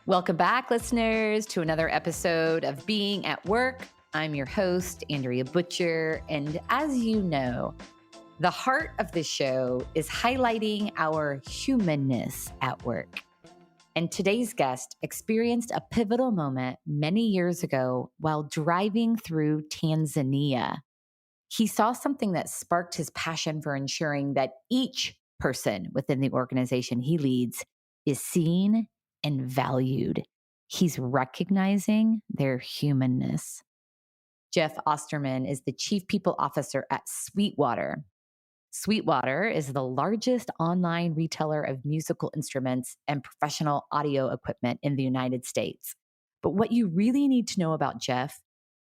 Welcome back, listeners, to another episode of Being at Work. I'm your host, Andrea Butcher. And as you know, the heart of the show is highlighting our humanness at work. And today's guest experienced a pivotal moment many years ago while driving through Tanzania. He saw something that sparked his passion for ensuring that each person within the organization he leads is seen and valued. He's recognizing their humanness. Jeff Ostermann is the Chief People Officer at Sweetwater. Sweetwater is the largest online retailer of musical instruments and professional audio equipment in the United States. But what you really need to know about Jeff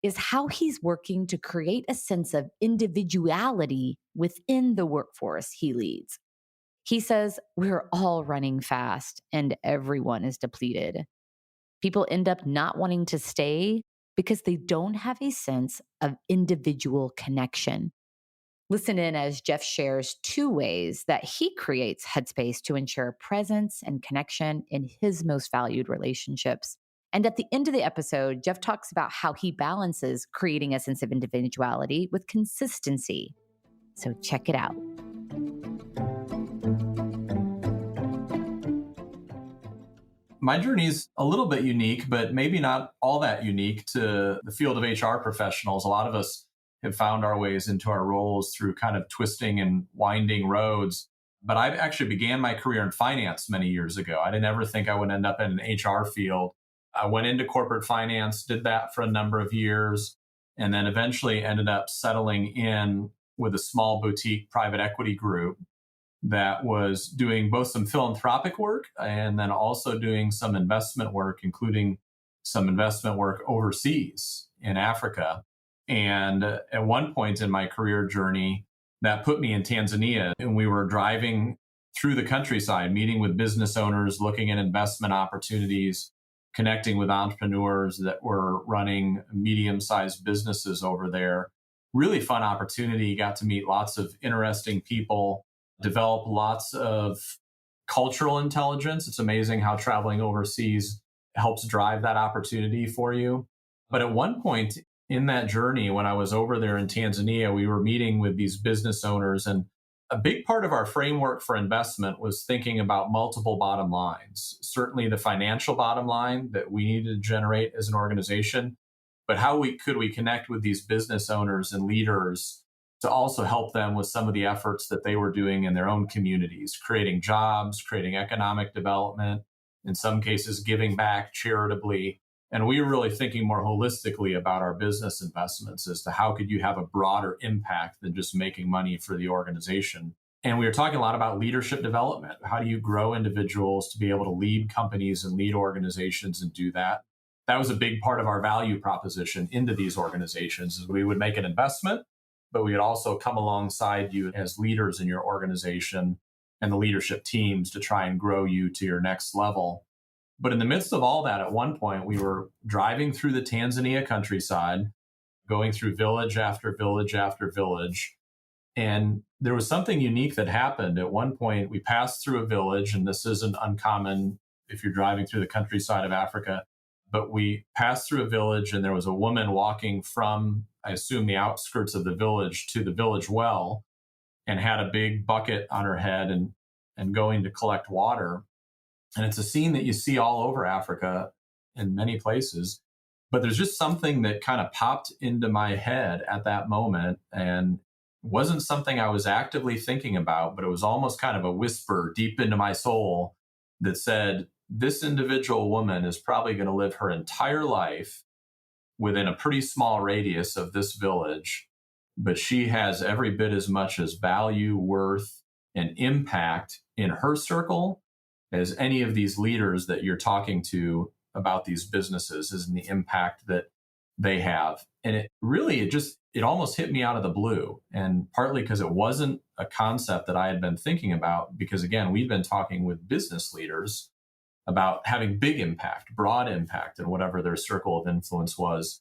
is how he's working to create a sense of individuality within the workforce he leads. He says we're all running fast and everyone is depleted. People end up not wanting to stay because they don't have a sense of individual connection. Listen in as Jeff shares 2 ways that he creates headspace to ensure presence and connection in his most valued relationships. And at the end of the episode, Jeff talks about how he balances creating a sense of individuality with consistency. So check it out. My journey is a little bit unique, but maybe not all that unique to the field of HR professionals. A lot of us have found our ways into our roles through kind of twisting and winding roads. But I actually began my career in finance many years ago. I didn't ever think I would end up in an HR field. I went into corporate finance, did that for a number of years, and then eventually ended up settling in with a small boutique private equity group that was doing both some philanthropic work and then also doing some investment work, including some investment work overseas in Africa. And at one point in my career journey, that put me in Tanzania, and we were driving through the countryside, meeting with business owners, looking at investment opportunities, connecting with entrepreneurs that were running medium-sized businesses over there. Really fun opportunity, got to meet lots of interesting people, develop lots of cultural intelligence. It's amazing how traveling overseas helps drive that opportunity for you. But at one point in that journey, when I was over there in Tanzania, we were meeting with these business owners, and a big part of our framework for investment was thinking about multiple bottom lines. Certainly the financial bottom line that we needed to generate as an organization, but how could we connect with these business owners and leaders to also help them with some of the efforts that they were doing in their own communities, creating jobs, creating economic development, in some cases giving back charitably. And we were really thinking more holistically about our business investments as to how could you have a broader impact than just making money for the organization. And we were talking a lot about leadership development. How do you grow individuals to be able to lead companies and lead organizations and do that? That was a big part of our value proposition into these organizations, is we would make an investment, but we would also come alongside you as leaders in your organization and the leadership teams to try and grow you to your next level. But in the midst of all that, at one point, we were driving through the Tanzania countryside, going through village after village after village. And there was something unique that happened. At one point, we passed through a village, and this isn't uncommon if you're driving through the countryside of Africa, but we passed through a village, and there was a woman walking from, I assume, the outskirts of the village to the village well, and had a big bucket on her head and going to collect water. And it's a scene that you see all over Africa in many places. But there's just something that kind of popped into my head at that moment, and wasn't something I was actively thinking about, but it was almost kind of a whisper deep into my soul that said, this individual woman is probably going to live her entire life within a pretty small radius of this village, but she has every bit as much as value, worth, and impact in her circle as any of these leaders that you're talking to about these businesses, is in the impact that they have. And it almost hit me out of the blue. And partly because it wasn't a concept that I had been thinking about, because again, we've been talking with business leaders about having big impact, broad impact, and whatever their circle of influence was.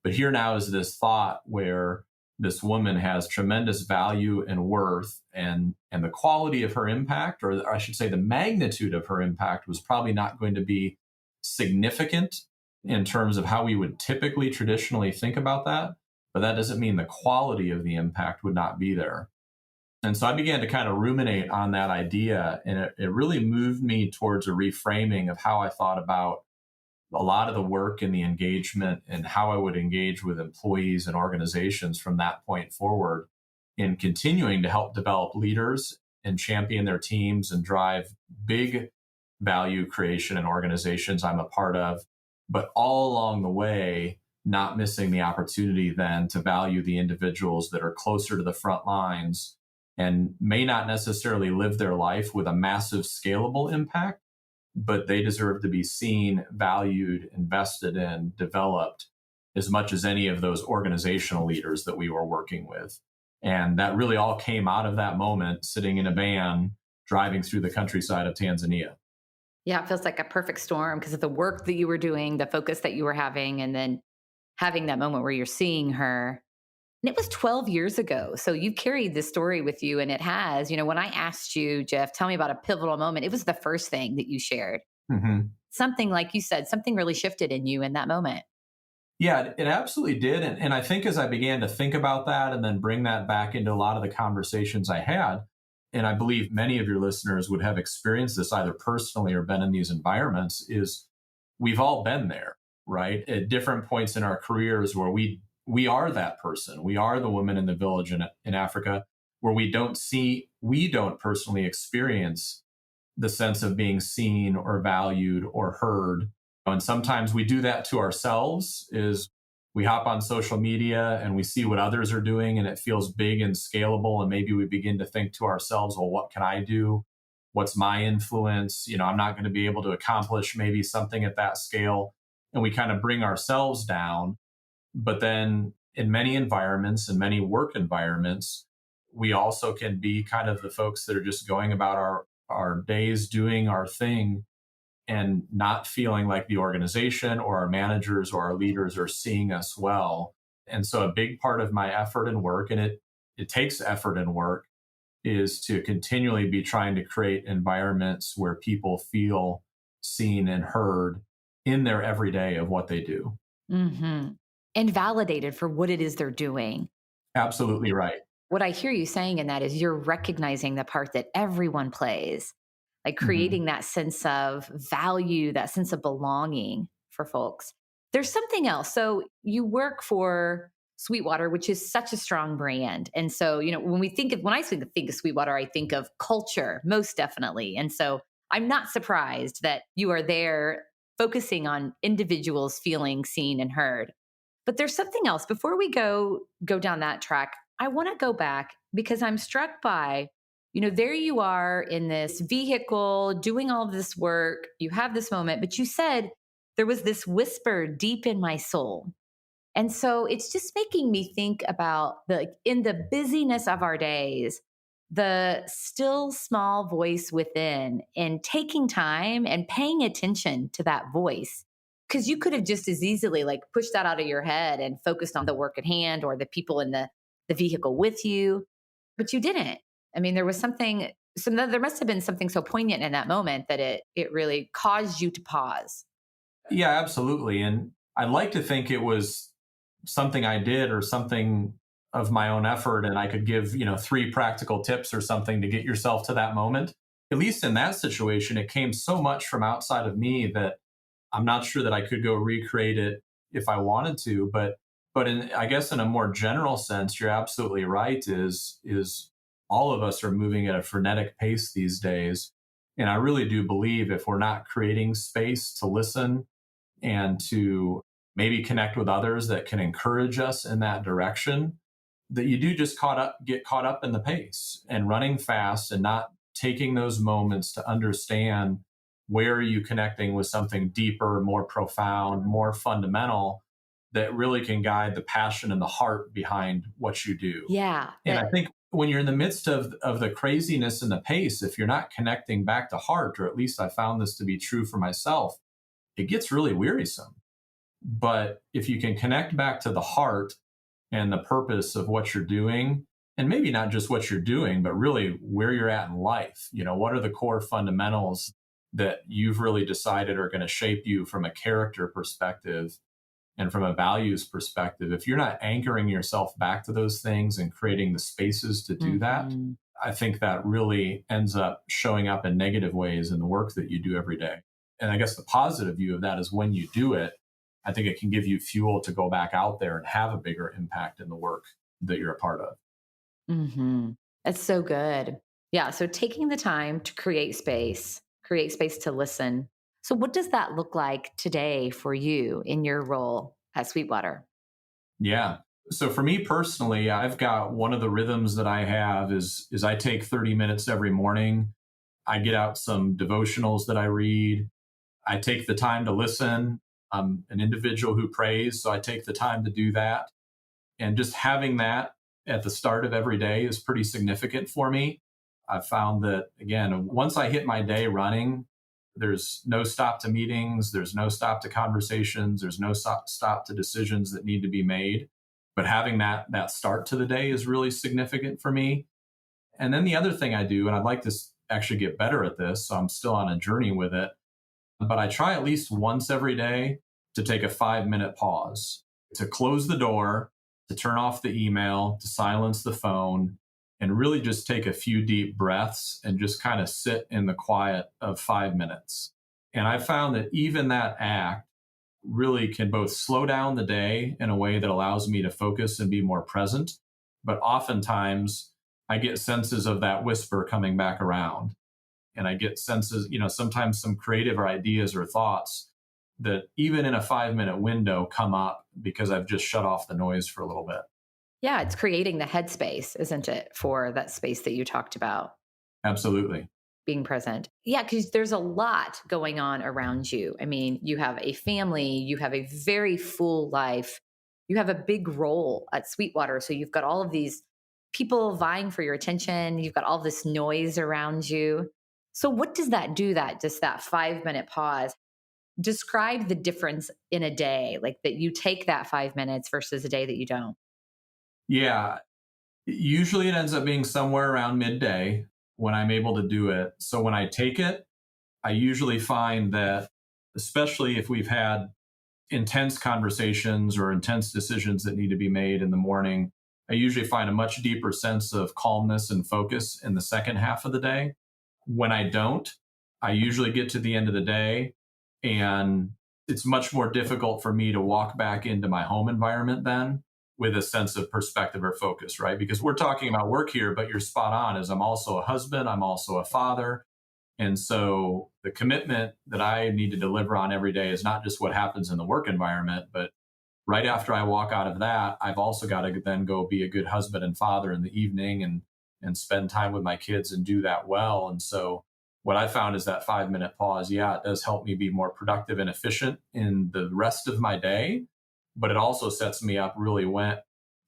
But here now is this thought where this woman has tremendous value and worth, and the quality of her impact, or I should say the magnitude of her impact, was probably not going to be significant in terms of how we would typically traditionally think about that. But that doesn't mean the quality of the impact would not be there. And so I began to kind of ruminate on that idea, and it really moved me towards a reframing of how I thought about a lot of the work and the engagement and how I would engage with employees and organizations from that point forward in continuing to help develop leaders and champion their teams and drive big value creation in organizations I'm a part of, but all along the way, not missing the opportunity then to value the individuals that are closer to the front lines and may not necessarily live their life with a massive scalable impact, but they deserve to be seen, valued, invested in, developed as much as any of those organizational leaders that we were working with. And that really all came out of that moment, sitting in a van, driving through the countryside of Tanzania. Yeah, it feels like a perfect storm because of the work that you were doing, the focus that you were having, and then having that moment where you're seeing her. And it was 12 years ago. So you carried this story with you, and it has. When I asked you, Jeff, tell me about a pivotal moment, it was the first thing that you shared. Mm-hmm. Something, like you said, something really shifted in you in that moment. Yeah, it absolutely did. And I think as I began to think about that and then bring that back into a lot of the conversations I had, and I believe many of your listeners would have experienced this either personally or been in these environments, is we've all been there, right? At different points in our careers where we are that person. We are the woman in the village in Africa where we don't personally experience the sense of being seen or valued or heard. And sometimes we do that to ourselves, is we hop on social media and we see what others are doing and it feels big and scalable. And maybe we begin to think to ourselves, well, what can I do? What's my influence? I'm not going to be able to accomplish maybe something at that scale. And we kind of bring ourselves down. But then in many environments and many work environments, we also can be kind of the folks that are just going about our days doing our thing and not feeling like the organization or our managers or our leaders are seeing us well. And so a big part of my effort and work, and it takes effort and work, is to continually be trying to create environments where people feel seen and heard in their everyday of what they do. Mm-hmm. And validated for what it is they're doing. Absolutely right. What I hear you saying in that is you're recognizing the part that everyone plays, like creating that sense of value, that sense of belonging for folks. There's something else. So you work for Sweetwater, which is such a strong brand. And so, when I think of Sweetwater, I think of culture, most definitely. And so I'm not surprised that you are there focusing on individuals feeling seen and heard. But there's something else. Before we go down that track, I want to go back because I'm struck by, there you are in this vehicle doing all of this work. You have this moment, but you said there was this whisper deep in my soul. And so it's just making me think about in the busyness of our days, the still small voice within, and taking time and paying attention to that voice. Because you could have just as easily pushed that out of your head and focused on the work at hand or the people in the vehicle with you, but you didn't. I mean, there was there must have been something so poignant in that moment that it really caused you to pause. Yeah, absolutely. And I'd like to think it was something I did or something of my own effort, and I could give, 3 practical tips or something to get yourself to that moment. At least in that situation, it came so much from outside of me that I'm not sure that I could go recreate it if I wanted to. But I guess in a more general sense, you're absolutely right. Is all of us are moving at a frenetic pace these days, and I really do believe if we're not creating space to listen and to maybe connect with others that can encourage us in that direction, that you do just get caught up in the pace and running fast and not taking those moments to understand where are you connecting with something deeper, more profound, more fundamental that really can guide the passion and the heart behind what you do. Yeah. And I think when you're in the midst of the craziness and the pace, if you're not connecting back to heart, or at least I found this to be true for myself, it gets really wearisome. But if you can connect back to the heart and the purpose of what you're doing, and maybe not just what you're doing, but really where you're at in life, what are the core fundamentals that you've really decided are going to shape you from a character perspective and from a values perspective, if you're not anchoring yourself back to those things and creating the spaces to do that, Hmm. I think that really ends up showing up in negative ways in the work that you do every day. And I guess the positive view of that is when you do it, I think it can give you fuel to go back out there and have a bigger impact in the work that you're a part of. Hmm. That's so good. Yeah. So taking the time to create space to listen. So, what does that look like today for you in your role at Sweetwater? Yeah. So for me personally, I've got one of the rhythms that I have is I take 30 minutes every morning. I get out some devotionals that I read. I take the time to listen. I'm an individual who prays, so I take the time to do that. And just having that at the start of every day is pretty significant for me. I've found that, again, once I hit my day running, there's no stop to meetings, there's no stop to conversations, there's no stop to decisions that need to be made. But having that start to the day is really significant for me. And then the other thing I do, and I'd like to actually get better at this, so I'm still on a journey with it, but I try at least once every day to take a 5-minute pause, to close the door, to turn off the email, to silence the phone, and really just take a few deep breaths and just kind of sit in the quiet of 5 minutes. And I found that even that act really can both slow down the day in a way that allows me to focus and be more present. But oftentimes I get senses of that whisper coming back around. And I get senses, sometimes some creative or ideas or thoughts that even in a 5-minute window come up because I've just shut off the noise for a little bit. Yeah, it's creating the headspace, isn't it, for that space that you talked about, Absolutely. being present. Yeah, because there's a lot going on around you. I mean, you have a family, you have a very full life, you have a big role at Sweetwater. So you've got all of these people vying for your attention, you've got all this noise around you. So, what does that do? That just that 5 minute pause. Describe the difference in a day, like that you take that 5 minutes versus a day that you don't. Yeah. Usually it ends up being somewhere around midday when I'm able to do it. So when I take it, I usually find that, especially if we've had intense conversations or intense decisions that need to be made in the morning, I usually find a much deeper sense of calmness and focus in the second half of the day. When I don't, I usually get to the end of the day and it's much more difficult for me to walk back into my home environment then with a sense of perspective or focus, right? Because we're talking about work here, but you're spot on as I'm also a husband, I'm also a father. And so the commitment that I need to deliver on every day is not just what happens in the work environment, but right after I walk out of that, I've also got to then go be a good husband and father in the evening and spend time with my kids and do that well. And so what I found is that 5-minute pause, yeah, it does help me be more productive and efficient in the rest of my day, but it also sets me up really went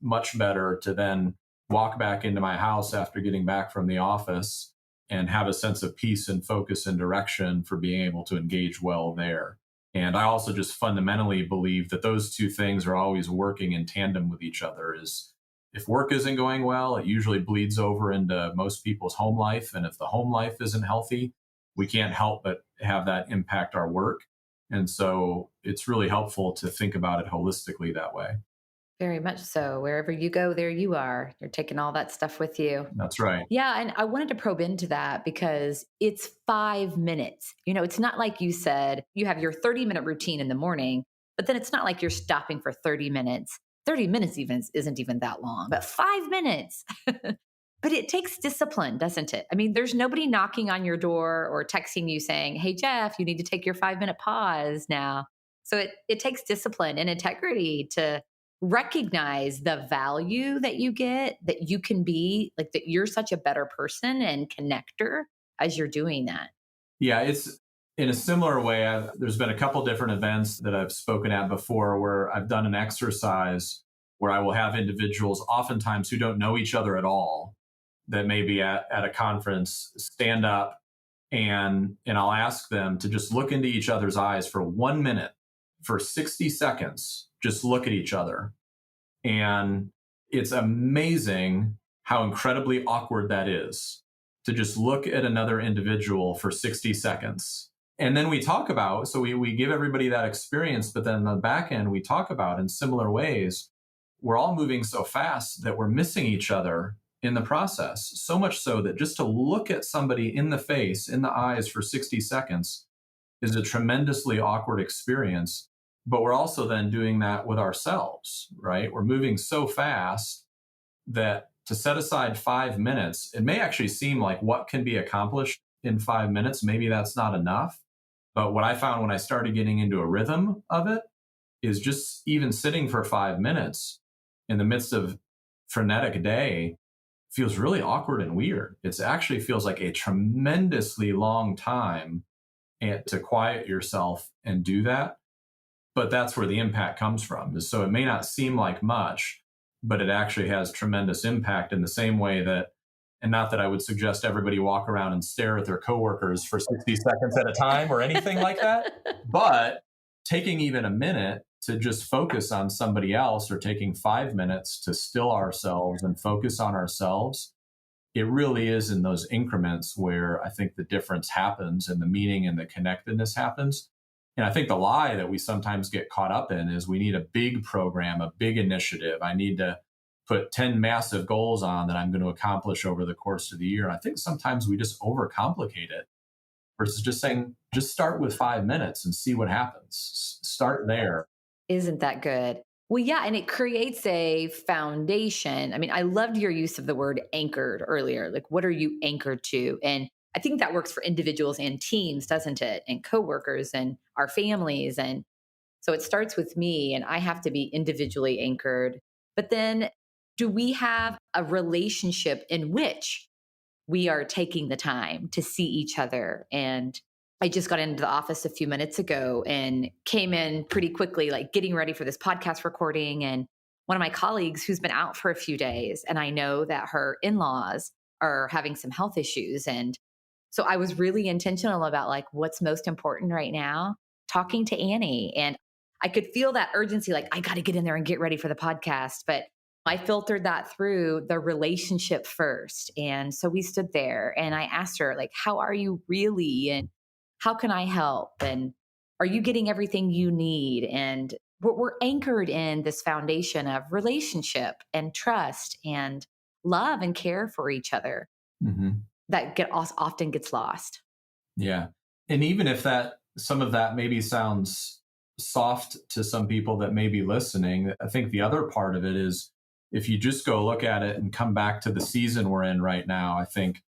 much better to then walk back into my house after getting back from the office and have a sense of peace and focus and direction for being able to engage well there. And I also just fundamentally believe that those two things are always working in tandem with each other. Is if work isn't going well, it usually bleeds over into most people's home life. And if the home life isn't healthy, we can't help but have that impact our work. And so it's really helpful to think about it holistically that way. Very much so. Wherever you go, there you are. You're taking all that stuff with you. That's right. Yeah. And I wanted to probe into that because it's 5 minutes. It's not like you said you have your 30-minute routine in the morning, but then it's not like you're stopping for 30 minutes. 30 minutes even isn't even that long, but 5 minutes. But it takes discipline, doesn't it? I mean, there's nobody knocking on your door or texting you saying, "Hey, Jeff, you need to take your 5-minute pause now." So it takes discipline and integrity to recognize the value that you get, that you can be like, that you're such a better person and connector as you're doing that. Yeah, it's in a similar way. There's been a couple different events that I've spoken at before where I've done an exercise where I will have individuals, oftentimes who don't know each other at all, that may be at a conference, stand up and I'll ask them to just look into each other's eyes for 1 minute, for 60 seconds, just look at each other. And it's amazing how incredibly awkward that is to just look at another individual for 60 seconds And then we talk about, so we give everybody that experience, but then on the back end, we talk about in similar ways, we're all moving so fast that we're missing each other in the process. So much so that just to look at somebody in the face, in the eyes for 60 seconds is a tremendously awkward experience. But we're also then doing that with ourselves, right? We're moving so fast that to set aside 5 minutes, it may actually seem like what can be accomplished in 5 minutes. Maybe that's not enough. But what I found when I started getting into a rhythm of it is just even sitting for 5 minutes in the midst of frenetic day feels really awkward and weird. It actually feels like a tremendously long time to quiet yourself and do that. But that's where the impact comes from. So it may not seem like much, but it actually has tremendous impact in the same way that, and not that I would suggest everybody walk around and stare at their coworkers for 60 seconds at a time or anything like that. But taking even a minute to just focus on somebody else, or taking 5 minutes to still ourselves and focus on ourselves, it really is in those increments where I think the difference happens and the meaning and the connectedness happens. And I think the lie that we sometimes get caught up in is we need a big program, a big initiative. I need to put 10 massive goals on that I'm going to accomplish over the course of the year. And I think sometimes we just overcomplicate it versus just saying, just start with 5 minutes and see what happens. Start there. Isn't that good? Well, yeah. And it creates a foundation. I mean, I loved your use of the word anchored earlier. Like, what are you anchored to? And I think that works for individuals and teams, doesn't it? And coworkers and our families. And so it starts with me, and I have to be individually anchored. But then, do we have a relationship in which we are taking the time to see each other? And I just got into the office a few minutes ago and came in pretty quickly, like getting ready for this podcast recording. And one of my colleagues who's been out for a few days, and I know that her in-laws are having some health issues. And so I was really intentional about like, what's most important right now? Talking to Annie. And I could feel that urgency, like, I got to get in there and get ready for the podcast. But I filtered that through the relationship first. And so we stood there and I asked her, like, how are you really? And how can I help? And are you getting everything you need? And we're anchored in this foundation of relationship and trust and love and care for each other. Mm-hmm. That often gets lost. Yeah. And even if some of that maybe sounds soft to some people that may be listening, I think the other part of it is, if you just go look at it and come back to the season we're in right now, I think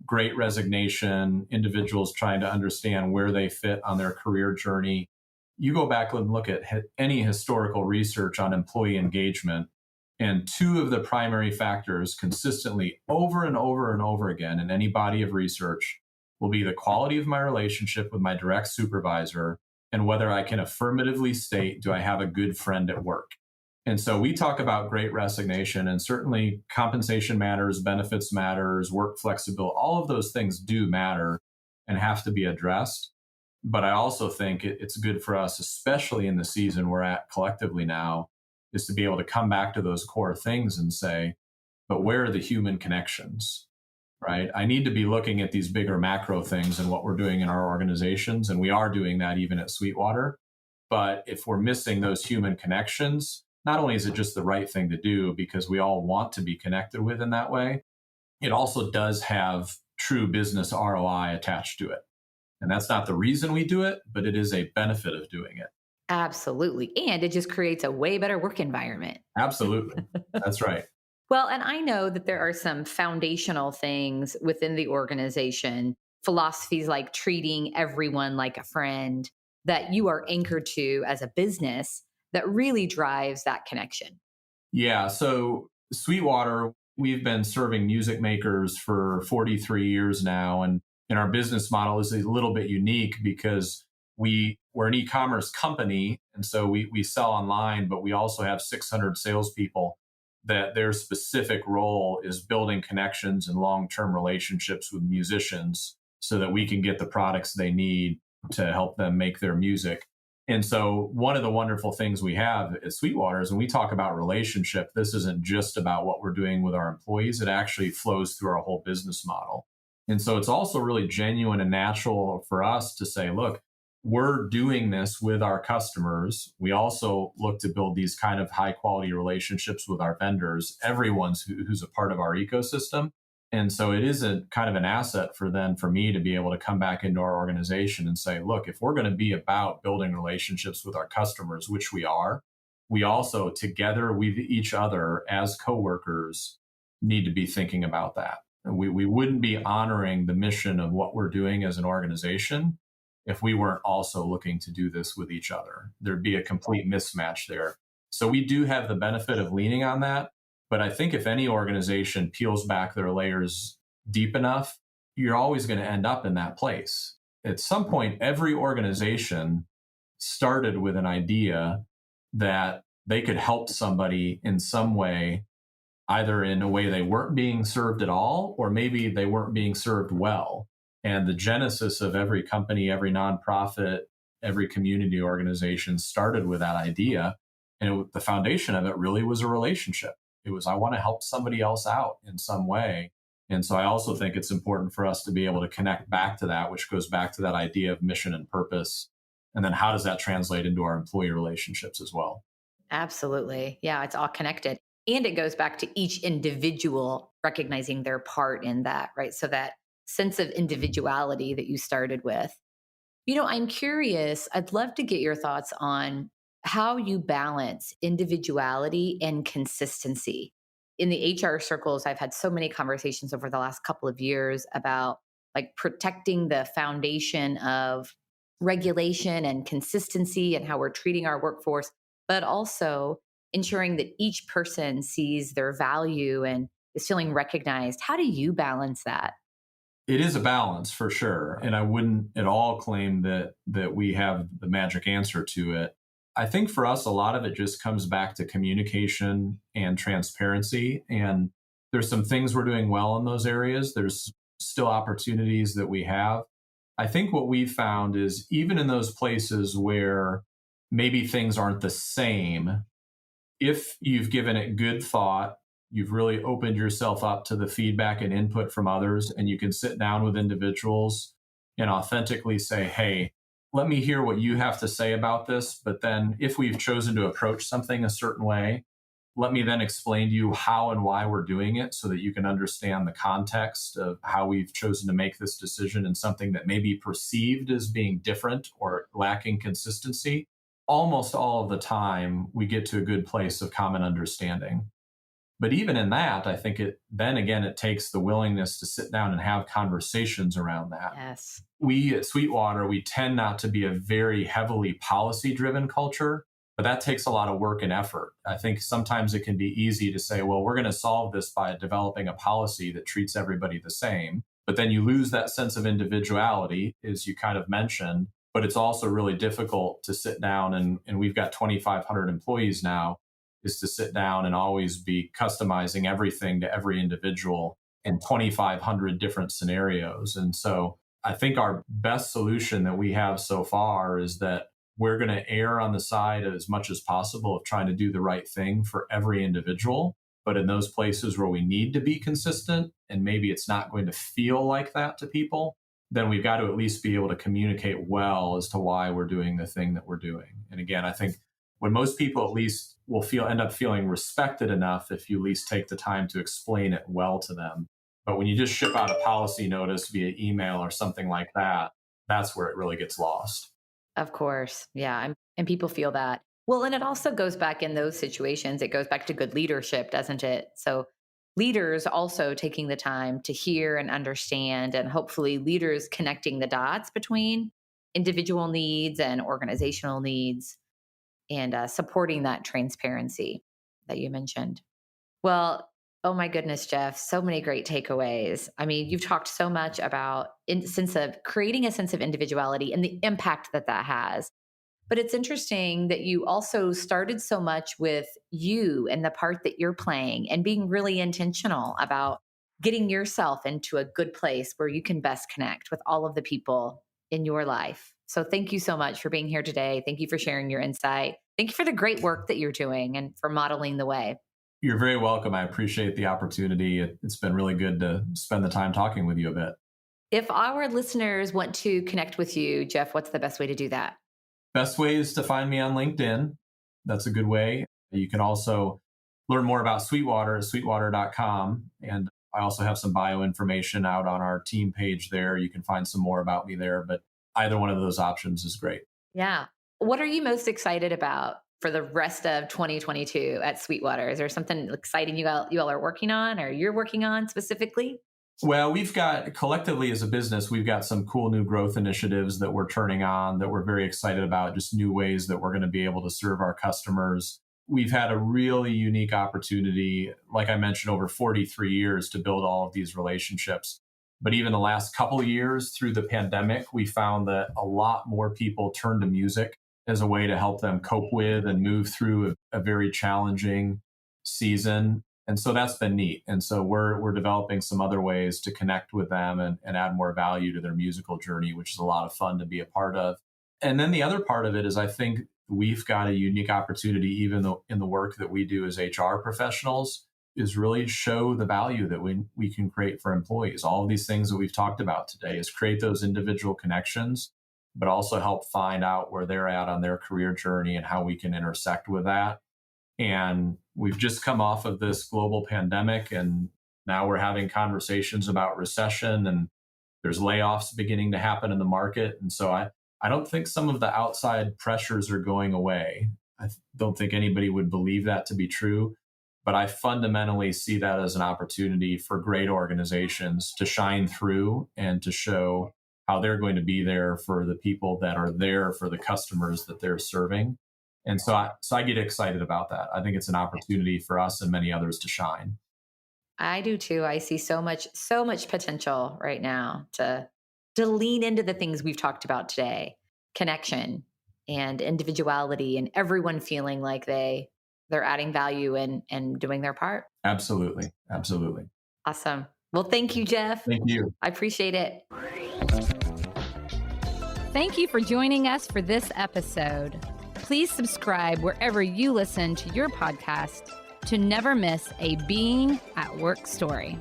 great resignation, individuals trying to understand where they fit on their career journey. You go back and look at any historical research on employee engagement, and two of the primary factors consistently over and over and over again in any body of research will be the quality of my relationship with my direct supervisor and whether I can affirmatively state, do I have a good friend at work? And so we talk about great resignation, and certainly compensation matters, benefits matters, work flexibility, all of those things do matter and have to be addressed. But I also think it's good for us, especially in the season we're at collectively now, is to be able to come back to those core things and say, but where are the human connections, right? I need to be looking at these bigger macro things and what we're doing in our organizations. And we are doing that even at Sweetwater. But if we're missing those human connections, not only is it just the right thing to do because we all want to be connected with in that way, it also does have true business ROI attached to it. And that's not the reason we do it, but it is a benefit of doing it. Absolutely. And it just creates a way better work environment. Absolutely. That's right. Well, and I know that there are some foundational things within the organization, philosophies like treating everyone like a friend, that you are anchored to as a business that really drives that connection. Yeah. So Sweetwater, we've been serving music makers for 43 years now. And our business model is a little bit unique because we're an e-commerce company. And so we sell online, but we also have 600 salespeople that their specific role is building connections and long-term relationships with musicians so that we can get the products they need to help them make their music. And so one of the wonderful things we have at Sweetwater is when we talk about relationship, this isn't just about what we're doing with our employees. It actually flows through our whole business model. And so it's also really genuine and natural for us to say, look, we're doing this with our customers. We also look to build these kind of high quality relationships with our vendors, everyone's who's a part of our ecosystem. And so it is a kind of an asset for me to be able to come back into our organization and say, look, if we're going to be about building relationships with our customers, which we are, we also together with each other as coworkers need to be thinking about that. We wouldn't be honoring the mission of what we're doing as an organization if we weren't also looking to do this with each other. There'd be a complete mismatch there. So we do have the benefit of leaning on that. But I think if any organization peels back their layers deep enough, you're always going to end up in that place. At some point, every organization started with an idea that they could help somebody in some way, either in a way they weren't being served at all, or maybe they weren't being served well. And the genesis of every company, every nonprofit, every community organization started with that idea. And the foundation of it really was a relationship. It was, I want to help somebody else out in some way. And so I also think it's important for us to be able to connect back to that, which goes back to that idea of mission and purpose. And then how does that translate into our employee relationships as well? Absolutely. Yeah, it's all connected. And it goes back to each individual recognizing their part in that, right? So that sense of individuality that you started with. I'm curious, I'd love to get your thoughts on how you balance individuality and consistency. In the HR circles, I've had so many conversations over the last couple of years about like protecting the foundation of regulation and consistency and how we're treating our workforce, but also ensuring that each person sees their value and is feeling recognized. How do you balance that? It is a balance for sure. And I wouldn't at all claim that we have the magic answer to it. I think for us, a lot of it just comes back to communication and transparency. And there's some things we're doing well in those areas. There's still opportunities that we have. I think what we've found is even in those places where maybe things aren't the same, if you've given it good thought, you've really opened yourself up to the feedback and input from others, and you can sit down with individuals and authentically say, hey, let me hear what you have to say about this. But then if we've chosen to approach something a certain way, let me then explain to you how and why we're doing it so that you can understand the context of how we've chosen to make this decision and something that may be perceived as being different or lacking consistency. Almost all of the time, we get to a good place of common understanding. But even in that, I think it takes the willingness to sit down and have conversations around that. Yes. We at Sweetwater, we tend not to be a very heavily policy driven culture, but that takes a lot of work and effort. I think sometimes it can be easy to say, well, we're going to solve this by developing a policy that treats everybody the same. But then you lose that sense of individuality, as you kind of mentioned. But it's also really difficult to sit down and we've got 2,500 employees now, is to sit down and always be customizing everything to every individual in 2,500 different scenarios. And so I think our best solution that we have so far is that we're going to err on the side as much as possible of trying to do the right thing for every individual. But in those places where we need to be consistent and maybe it's not going to feel like that to people, then we've got to at least be able to communicate well as to why we're doing the thing that we're doing. And again, I think when most people at least will end up feeling respected enough if you at least take the time to explain it well to them. But when you just ship out a policy notice via email or something like that, that's where it really gets lost. Of course. Yeah. And people feel that. Well, and it also goes back in those situations, it goes back to good leadership, doesn't it? So leaders also taking the time to hear and understand, and hopefully leaders connecting the dots between individual needs and organizational needs and supporting that transparency that you mentioned. Well, oh my goodness, Jeff, so many great takeaways. I mean, you've talked so much about sense of creating a sense of individuality and the impact that that has. But it's interesting that you also started so much with you and the part that you're playing and being really intentional about getting yourself into a good place where you can best connect with all of the people in your life. So thank you so much for being here today. Thank you for sharing your insight. Thank you for the great work that you're doing and for modeling the way. You're very welcome. I appreciate the opportunity. It's been really good to spend the time talking with you a bit. If our listeners want to connect with you, Jeff, what's the best way to do that? Best way is to find me on LinkedIn. That's a good way. You can also learn more about Sweetwater at sweetwater.com. And I also have some bio information out on our team page there. You can find some more about me there, but either one of those options is great. Yeah. What are you most excited about for the rest of 2022 at Sweetwater? Is there something exciting you all are working on or you're working on specifically? Well, we've got collectively as a business, we've got some cool new growth initiatives that we're turning on that we're very excited about, just new ways that we're going to be able to serve our customers. We've had a really unique opportunity, like I mentioned, over 43 years to build all of these relationships. But even the last couple of years through the pandemic, we found that a lot more people turn to music as a way to help them cope with and move through a very challenging season. And so that's been neat. And so we're developing some other ways to connect with them and add more value to their musical journey, which is a lot of fun to be a part of. And then the other part of it is I think we've got a unique opportunity, even though in the work that we do as HR professionals, is really show the value that we can create for employees. All of these things that we've talked about today is create those individual connections, but also help find out where they're at on their career journey and how we can intersect with that. And we've just come off of this global pandemic, and now we're having conversations about recession, and there's layoffs beginning to happen in the market. And so I don't think some of the outside pressures are going away. I don't think anybody would believe that to be true, but I fundamentally see that as an opportunity for great organizations to shine through and to show how they're going to be there for the people that are there for the customers that they're serving. And so I get excited about that. I think it's an opportunity for us and many others to shine. I do too. I see so much potential right now to lean into the things we've talked about today: connection and individuality, and everyone feeling like they're adding value and doing their part. Absolutely. Absolutely. Awesome. Well, thank you, Jeff. Thank you. I appreciate it. Thank you for joining us for this episode. Please subscribe wherever you listen to your podcast to never miss a Being at Work story.